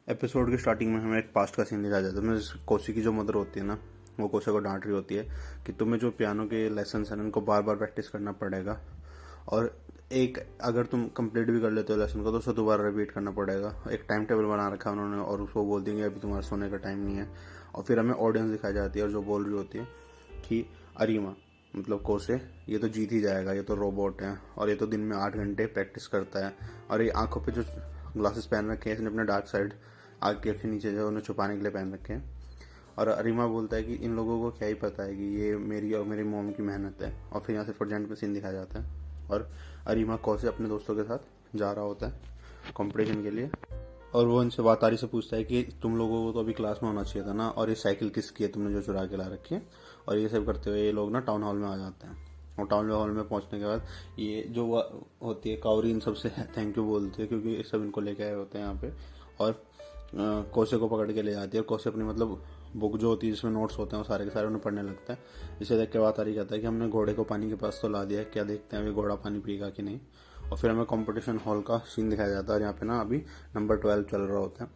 Episode की starting में हमें एक पास्ट का सीन दिखाया जाता है। मतलब कोसी की जो मदर होती है ना, वो कोसे को डांट रही होती है कि तुम्हें जो पियानो के लेसन है उनको बार बार प्रैक्टिस करना पड़ेगा, और एक अगर तुम कंप्लीट भी कर लेते हो लेसन को तो उसे दोबारा रिपीट करना पड़ेगा। एक टाइम टेबल बना रखा है उन्होंने और उसको बोल देंगे अभी तुम्हारा सोने का टाइम नहीं है। और फिर हमें ऑडियंस दिखाई जाती है और जो बोल रही होती है कि अरीमा मतलब कोसे ये तो जीत ही जाएगा, ये तो रोबोट है और ये तो दिन में 8 घंटे प्रैक्टिस करता है, और ये आंखों पे जो ग्लासेस पहन रखे हैं इसने अपने डार्क साइड आग के नीचे जो उन्हें छुपाने के लिए पहन रखे हैं। और अरीमा बोलता है कि इन लोगों को क्या ही पता है कि ये मेरी और मेरी मोम की मेहनत है। और फिर यहाँ से प्रेजेंट में सीन दिखाया जाता है और अरीमा कौसे अपने दोस्तों के साथ जा रहा होता है कंपटीशन के लिए, और वो इनसे वातारी से पूछता है कि तुम लोगों को तो अभी क्लास में होना चाहिए था ना, और ये साइकिल किसकी है तुमने जो चुरा के ला रखी है। और ये सब करते हुए ये लोग ना टाउन हॉल में आ जाते हैं, और टाउन हॉल में पहुंचने के बाद ये जो होती है काउरी इन सबसे थैंक यू बोलती है क्योंकि ये सब इनको लेके आए होते हैं यहाँ पे। और कोसे को पकड़ के ले जाती है और कोसे अपनी मतलब बुक जो होती है जिसमें नोट्स होते हैं वो सारे के सारे उन्हें पढ़ने लगता है। इसे देख के वातारी कहता है कि हमने घोड़े को पानी के पास तो ला दिया है, क्या देखते हैं अभी घोड़ा पानी पिएगा कि नहीं। और फिर हमें कंपटीशन हॉल का सीन दिखाया जाता है और यहाँ पे ना अभी नंबर 12 चल रहा होता है।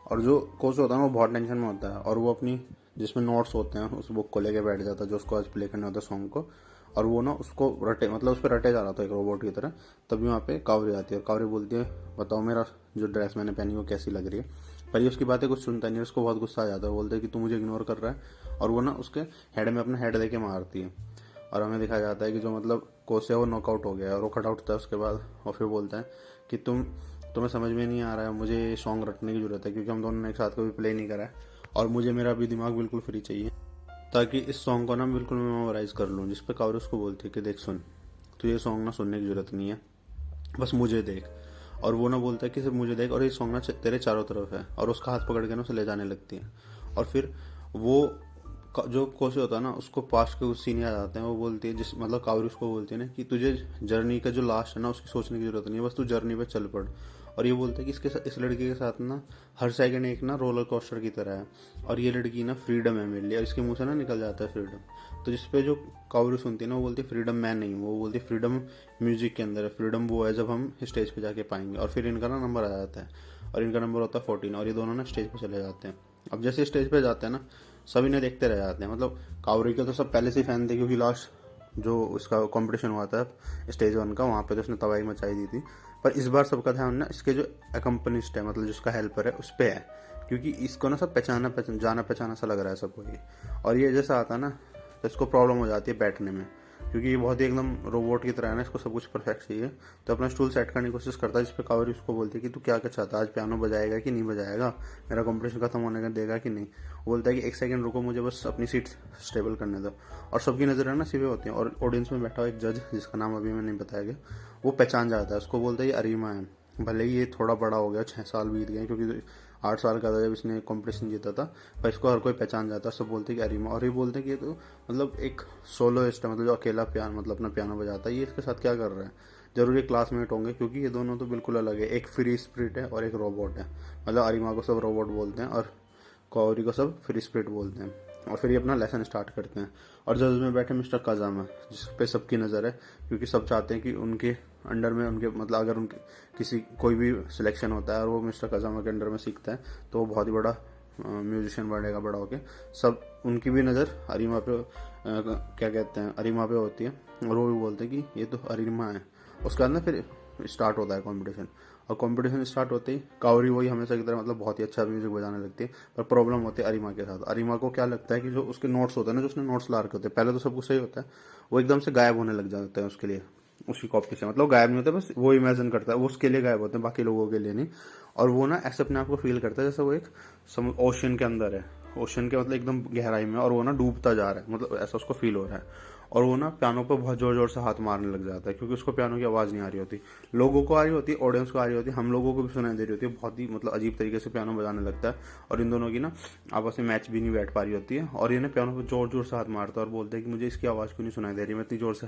और जो कोच होता है वो बहुत टेंशन में होता है और वो अपनी जिसमें नोट्स होते हैं उस बुक को लेके बैठ जाता है जो उसको आज प्ले करने होता है सॉन्ग को। और वो ना उसको रटे मतलब उस पर रटे जा रहा था एक रोबोट की तरह। तभी वहाँ पे कावरी आती है और कावरी बोलती है बताओ मेरा जो ड्रेस मैंने पहनी वो कैसी लग रही है। पर ये उसकी बातें कुछ सुनता नहीं है, उसको बहुत गुस्सा आ जाता है। बोलते है कि तू मुझे इग्नोर कर रहा है, और वो ना उसके हेड में अपना हेड देके मारती है। और हमें दिखाया जाता है कि जो मतलब कोच है वो नॉकआउट हो गया है और वो खड़ा उठता है उसके बाद। और फिर बोलता है कि तुम्हें समझ में नहीं आ रहा है, मुझे ये सॉन्ग रटने की जरूरत है क्योंकि हम दोनों ने एक साथ कभी प्ले नहीं करा है, और मुझे मेरा अभी दिमाग बिल्कुल फ्री चाहिए ताकि इस सॉन्ग को ना बिल्कुल मैं मेमोराइज कर लूँ। जिस पे कावरी उसको बोलती है कि देख सुन, तो ये सॉन्ग ना सुनने की जरूरत नहीं है, बस मुझे देख। और वो ना बोलता है कि सिर्फ मुझे देख और ये सॉन्ग ना तेरे चारों तरफ है, और उसका हाथ पकड़ के ना उसे ले जाने लगती है। और फिर वो जो कोसे होता है ना उसको पास्ट के कुछ सीन याद आते हैं। वो बोलती है जिस मतलब कावरी उसको बोलती है ना कि तुझे जर्नी का जो लास्ट है ना उसकी सोचने की जरूरत नहीं है, बस तू जर्नी पे चल पड़। और ये बोलते हैं कि इस लड़की के साथ ना हर सेकंड एक ना रोलर कोस्टर की तरह है, और ये लड़की ना फ्रीडम है मेरे लिए, और इसके मुंह से ना निकल जाता है फ्रीडम। तो जिसपे जो कावरी सुनती है ना वो बोलती है फ्रीडम मैं नहीं हूँ, वो बोलती है फ्रीडम म्यूजिक के अंदर है, फ्रीडम वो है जब हम स्टेज पे जाके पाएंगे। और फिर इनका ना नंबर आ जाता है और इनका नंबर होता है 14, और ये दोनों ना स्टेज पे चले जाते हैं। अब जैसे स्टेज पे जाते हैं ना सभी ने देखते रह जाते हैं। मतलब कावरी के तो सब पहले से फैन थे क्योंकि लास्ट जो उसका कंपटीशन हुआ था स्टेज 1 का वहाँ पे तो उसने तबाही मचाई दी थी। पर इस बार सबका ध्यान ना इसके जो एकम्पनिस्ट है मतलब जिसका हेल्पर है उस पर है, क्योंकि इसको ना सब जाना पहचाना सा लग रहा है सबको ये। और ये जैसा आता है ना तो इसको प्रॉब्लम हो जाती है बैठने में, क्योंकि ये बहुत ही एकदम रोबोट की तरह है ना, इसको सब कुछ परफेक्ट चाहिए। तो अपना स्टूल सेट करने की कोशिश करता है जिस पे कावरी उसको बोलती है कि तू क्या क्या चाहता है, आज पियानो बजाएगा कि नहीं बजाएगा, मेरा कंपटीशन खत्म होने का देगा कि नहीं। वो बोलता है कि एक सेकंड रुको मुझे बस अपनी सीट स्टेबल करने दो। और सबकी नजर है ना सीधे होती है, और ऑडियंस में बैठा हुआ एक जज जिसका नाम अभी मैंने नहीं बताया गया वो पहचान जाता है उसको। बोलता है ये अरीमा है, भले ही ये थोड़ा बड़ा हो गया, 6 साल बीत गए क्योंकि 8 साल का था जब इसने कंपटीशन जीता था, पर इसको हर कोई पहचान जाता है। सब बोलते हैं कि अरीमा, और ये बोलते हैं कि ये तो मतलब एक सोलोइस्ट है, मतलब जो अकेला पियानो मतलब अपना पियानो बजाता है, ये इसके साथ क्या कर रहा है। जरूर ये क्लासमेट होंगे क्योंकि ये दोनों तो बिल्कुल अलग है, एक फ्री स्पिरिट है और एक रोबोट है। मतलब अरीमा को सब रोबोट बोलते हैं और कौरी को सब फ्री स्पिरिट बोलते हैं। और फिर ये अपना लेसन स्टार्ट करते हैं, और जज में बैठे मिस्टर काजामा जिस पे सबकी नज़र है क्योंकि सब चाहते हैं कि उनके अंडर में उनके मतलब अगर उनके किसी कोई भी सिलेक्शन होता है और वो मिस्टर काजामा के अंडर में सीखता है तो वो बहुत ही बड़ा म्यूजिशियन बनेगा बड़ा होके। सब उनकी भी नज़र अरीमा पे क्या कहते हैं अरीमा पे होती है, और वो भी बोलते हैं कि ये तो अरीमा है। उसके बाद ना फिर स्टार्ट होता है कंपटीशन, और कंपटीशन स्टार्ट होते ही कावरी वही हमेशा की तरह मतलब बहुत ही अच्छा म्यूजिक बजाने लगती है। पर प्रॉब्लम होती है अरीमा के साथ। अरीमा को क्या लगता है कि जो उसके नोट्स होते हैं ना जो उसने नोट्स ला रखे होते हैं पहले तो सब कुछ सही होता है, वो एकदम से गायब होने लग जाते हैं उसके लिए उसकी कॉपी से। मतलब गायब नहीं होते, बस वो इमेजिन करता है, वो उसके लिए गायब होते हैं बाकी लोगों के लिए नहीं। और वो ना ऐसे अपने आप को फील करता है जैसे वो एक ओशन के अंदर है, ओशन के मतलब एकदम गहराई में, और वो ना डूबता जा रहा है, मतलब ऐसा उसको फील हो रहा है। और वो ना पियानो पे बहुत जोर जोर से हाथ मारने लग जाता है क्योंकि उसको पियानो की आवाज़ नहीं आ रही होती, लोगों को आ रही होती, ऑडियंस को आ रही होती, हम लोगों को भी सुनाई दे रही होती है। बहुत ही मतलब अजीब तरीके से पियानो बजाने लगता है, और इन दोनों की ना आपस में मैच भी नहीं बैठ पा रही होती है। और ये ना पियानो पे जोर जोर से हाथ मारता है और बोलते हैं कि मुझे इसकी आवाज़ क्यों नहीं सुनाई दे रही, मैं इतनी जोर से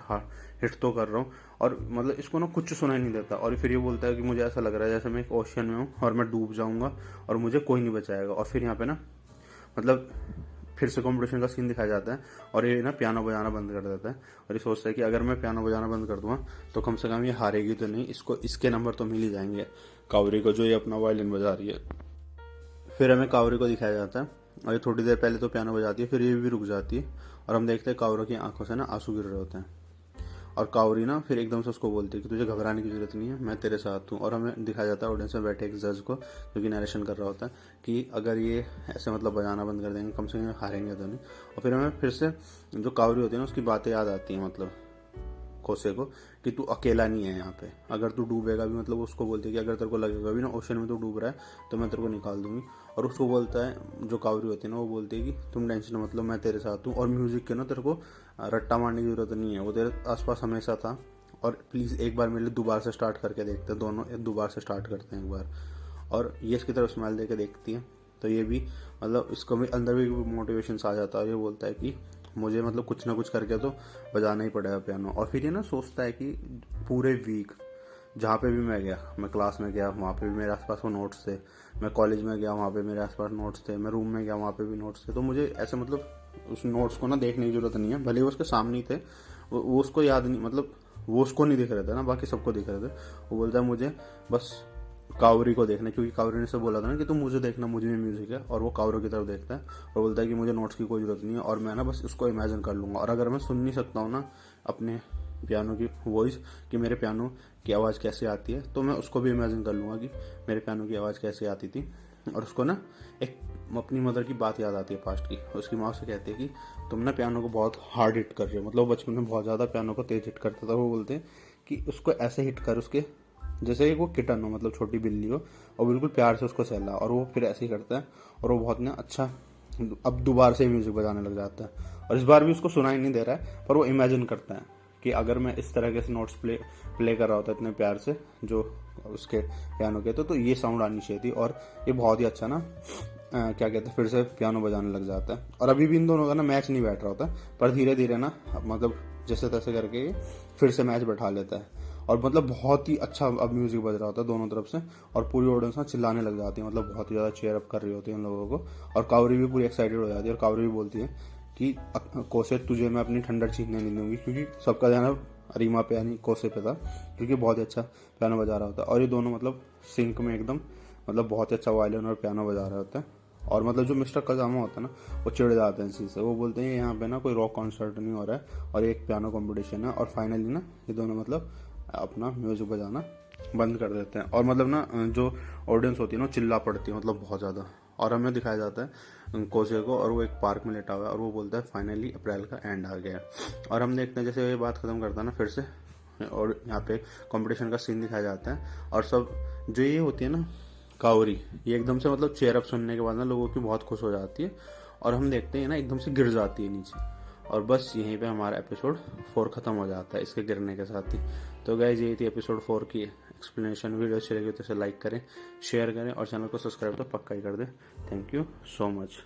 हिट तो कर रहा हूँ और मतलब इसको ना कुछ सुनाई नहीं देता। और फिर ये बोलता है कि मुझे ऐसा लग रहा है जैसे मैं एक ओशियन में हूँ और मैं डूब जाऊंगा और मुझे कोई नहीं बचाएगा। और फिर यहाँ पे ना मतलब फिर से कंपटीशन का सीन दिखाया जाता है, और ये ना पियानो बजाना बंद कर देता है, और ये सोचता है कि अगर मैं पियानो बजाना बंद कर दूंगा तो कम से कम ये हारेगी तो नहीं, इसको इसके नंबर तो मिल ही जाएंगे कावरी को जो ये अपना वायलिन बजा रही है। फिर हमें कावरी को दिखाया जाता है और ये थोड़ी देर पहले तो पियानो बजाती है, फिर ये भी रुक जाती है और हम देखते हैं कावरी की आंखों से ना आंसू गिर रहे होते हैं। और कावरी ना फिर एकदम से उसको बोलती है कि तुझे घबराने की जरूरत नहीं है, मैं तेरे साथ हूँ। और हमें दिखाया जाता है ऑडियंस में बैठे एक जज को, जो कि नरेशन कर रहा होता है, कि अगर ये ऐसे मतलब बजाना बंद कर देंगे कम से कम हारेंगे तो नहीं। और फिर हमें फिर से जो कावरी होती है ना उसकी बातें याद आती हैं, मतलब कोसे को, कि तू अकेला नहीं है यहाँ पे, अगर तू डूबेगा भी, मतलब उसको बोलती है कि अगर तेरे को लगेगा भी ना ओशन में तू डूब रहा है तो मैं तेरे को निकाल दूंगी। और उसको बोलता है, जो कावरी होती है ना वो बोलती है कि तुम टेंशन मतलब मैं तेरे साथ हूँ, और म्यूजिक के ना तेरे को रट्टा मारने की जरूरत नहीं है, वो तेरे आसपास हमेशा था। और प्लीज़ एक बार मेरे लिए दोबारा से स्टार्ट करके देखते हैं, दोनों दोबारा से स्टार्ट करते हैं एक बार। और ये इसकी तरफ स्माइल दे के देखती है, तो ये भी मतलब इसको भी अंदर भी मोटिवेशन आ जाता है। और ये बोलता है कि मुझे मतलब कुछ ना कुछ करके तो बजाना ही पड़ेगा पियानो। और फिर ये ना सोचता है कि पूरे वीक जहाँ पे भी मैं गया, मैं क्लास में गया वहाँ पे भी मेरे आसपास वो नोट्स थे, मैं कॉलेज में गया वहाँ पे मेरे आसपास नोट्स थे, मैं रूम में गया वहाँ पे भी नोट्स थे, तो मुझे ऐसे मतलब उस नोट्स को ना देखने की जरूरत नहीं है, भले वो उसके सामने ही थे, वो उसको याद नहीं, मतलब वो उसको नहीं दिख रहे थे ना, बाकी सबको दिख रहे थे। वो बोलता है मुझे बस कावरी को देखना, क्योंकि कावरी ने से बोला था ना कि तुम मुझे देखना, मुझे भी म्यूजिक है। और वो कावरी की तरफ देखता है और बोलता है कि मुझे नोट्स की कोई जरूरत नहीं है, और मैं ना बस उसको इमेजिन कर लूंगा। और अगर मैं सुन नहीं सकता हूँ ना अपने पियानो की वॉइस, कि मेरे पियानो की आवाज़ कैसे आती है, तो मैं उसको भी इमेजिन कर लूंगा कि मेरे पियानो की आवाज़ कैसे आती थी। और उसको ना एक अपनी मदर की बात याद आती है पास्ट की। उसकी माँ से कहती है कि तुम ना पियानो को बहुत हार्ड हिट कर रहे हो, मतलब वो बचपन में बहुत ज़्यादा पियानो को तेज हिट करता था। वो बोलते हैं कि उसको ऐसे हिट कर उसके जैसे वो किटन हो, मतलब छोटी बिल्ली हो, और बिल्कुल प्यार से उसको सहला। और वो फिर ऐसे ही करता है और वो बहुत ना अच्छा अब दोबारा से म्यूजिक बजाने लग जाता है। और इस बार भी उसको सुनाई नहीं दे रहा है, पर वो इमेजिन करता है कि अगर मैं इस तरह के से नोट्स प्ले कर रहा होता इतने प्यार से जो उसके पियानो के, तो ये साउंड आनी चाहिए थी। और ये बहुत ही अच्छा ना क्या कहते हैं, फिर से पियानो बजाने लग जाता है। और अभी भी इन दोनों का ना मैच नहीं बैठ रहा होता, पर धीरे धीरे ना मतलब जैसे तैसे करके फिर से मैच बैठा लेता है। और मतलब बहुत ही अच्छा अब म्यूजिक बज रहा होता है दोनों तरफ से, और पूरी ऑडियंस ना चिल्लाने लग जाती है, मतलब बहुत ही ज़्यादा चेयर अप कर रही होती है इन लोगों को। और कावरी भी पूरी एक्साइटेड हो जाती है, और कावरी भी बोलती है कि कोसे तुझे मैं अपनी ठंडक छीनने नहीं दूंगी, क्योंकि सबका ध्यान अब रीमा पे यानी कोसे पे था, क्योंकि बहुत ही अच्छा पियानो बजा रहा होता है। और ये दोनों मतलब सिंक में एकदम, मतलब बहुत ही अच्छा वायलिन और पियानो बजा रहे होते हैं। और मतलब जो मिस्टर कजामा होता है ना, वो चिढ़ जाते हैं इस चीज़ से। वो बोलते हैं यहाँ पे ना कोई रॉक कॉन्सर्ट नहीं हो रहा है और एक पियानो कंपटीशन है। और फाइनली ना ये दोनों मतलब अपना म्यूजिक बजाना बंद कर देते हैं। और मतलब ना जो ऑडियंस होती है ना चिल्ला पड़ती है, मतलब बहुत ज़्यादा। और हमें दिखाया जाता है कोसे को, और वो एक पार्क में लेटा हुआ है, और वो बोलता है फाइनली अप्रैल का एंड आ गया। और हम देखते हैं जैसे ये बात खत्म करता है ना फिर से, और यहाँ पे कंपटीशन का सीन दिखाया जाता है। और सब जो ये होती है ना कावरी, ये एकदम से मतलब चेयर अप सुनने के बाद ना लोगों की बहुत खुश हो जाती है, और हम देखते हैं ना एकदम से गिर जाती है नीचे। और बस यहीं पे हमारा एपिसोड 4 खत्म हो जाता है इसके गिरने के साथ ही। तो गाइज ये थी एपिसोड 4 की एक्सप्लेनेशन। वीडियो अच्छी लगी तो इसे लाइक करें, शेयर करें, और चैनल को सब्सक्राइब तो पक्का ही कर दें। Thank you so much.